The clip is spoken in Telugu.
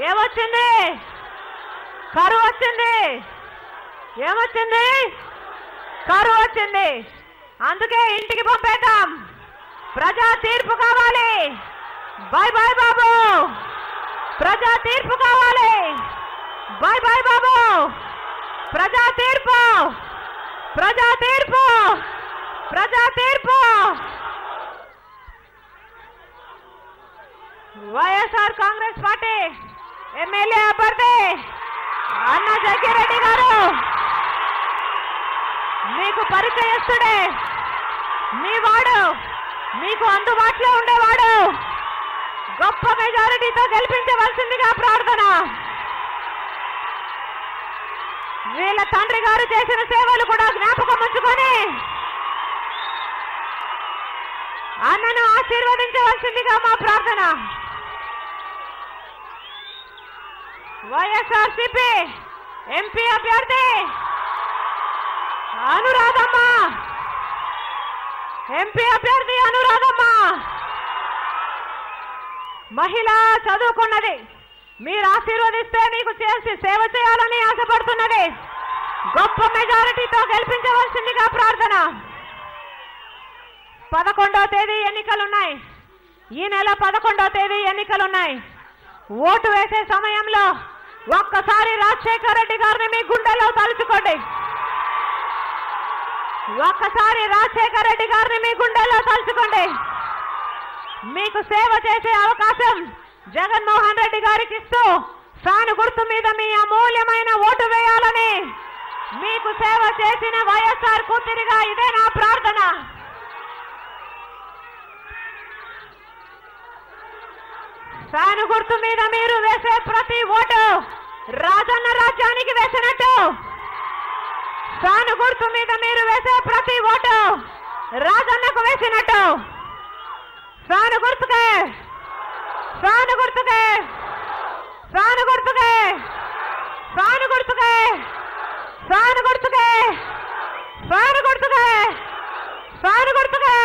ఏమొచ్చింది? కరువు వచ్చింది. ఏమొచ్చింది? కరువు వచ్చింది. అందుకే ఇంటికి పంపేద్దాం. ప్రజా తీర్పు కావాలి. బాయ్ బాయ్ బాబు. ప్రజా తీర్పు కావాలి. బాయ్ బాయ్ బాబు. ప్రజా తీర్పు, ప్రజా తీర్పు, ప్రజా తీర్పు. వైఎస్ఆర్ కాంగ్రెస్ పార్టీ ఎమ్మెల్యే అభ్యర్థి అన్నా జగ్గిరెడ్డి గారు మీకు పరిచయస్తుడే. మీ వాడు, మీకు అందుబాటులో ఉండేవాడు. గొప్ప మెజారిటీతో గెలిపించవలసిందిగా ప్రార్థన. వీళ్ళ తండ్రి గారు చేసిన సేవలు కూడా జ్ఞాపకం ఉంచుకొని అన్నను ఆశీర్వదించవలసిందిగా మా ప్రార్థన. వైఎస్ఆర్సీపీ ఎంపీ అభ్యర్థి అనురాధమ్మ, ఎంపీ అభ్యర్థి అనురాధమ్మ మహిళ, చదువుకున్నది. మీరు ఆశీర్వదిస్తే మీకు చేసి సేవ చేయాలని ఆశపడుతున్నది. గొప్ప మెజారిటీతో గెలిపించవలసిందిగా ప్రార్థన. 11వ తేదీ ఎన్నికలున్నాయి. ఈ నెల 11వ తేదీ ఎన్నికలున్నాయి. ఓటు వేసే సమయంలో ఒక్కసారి రాజశేఖర రెడ్డి గారిని మీ గుండెల్లో తలుచుకోండి. ఒక్కసారి రాజశేఖర రెడ్డి గారిని మీ గుండెల్లో తలుచుకోండి. మీకు సేవ చేసే అవకాశం జగన్మోహన్ రెడ్డి గారికి ఇస్తూ ఫ్యాన్ గుర్తు మీద మీ అమూల్యమైన ఓటు వేయాలని మీకు సేవ చేసిన వైఎస్ఆర్ కూతురిగా ఇదే నా ప్రార్థన. ఫ్యాన్ గుర్తు మీద మీరు వేసే ప్రతి ఓటు రాజన్న రాజ్యానికి వేసినట్టు. ఫ్యాన్ గుర్తు మీద మీరు వేసే ప్రతి ఓటు రాజన్నకు వేసినట్టు. ఫ్యాన్ గుర్తుకే, ఫ్యాన్ గుర్తుకే, ఫ్యాన్ గుర్తుకే, ఫ్యాన్ గుర్తుకే, ఫ్యాన్ గుర్తుకే, ఫ్యాన్ గుర్తుకే, ఫ్యాన్ గుర్తుకే.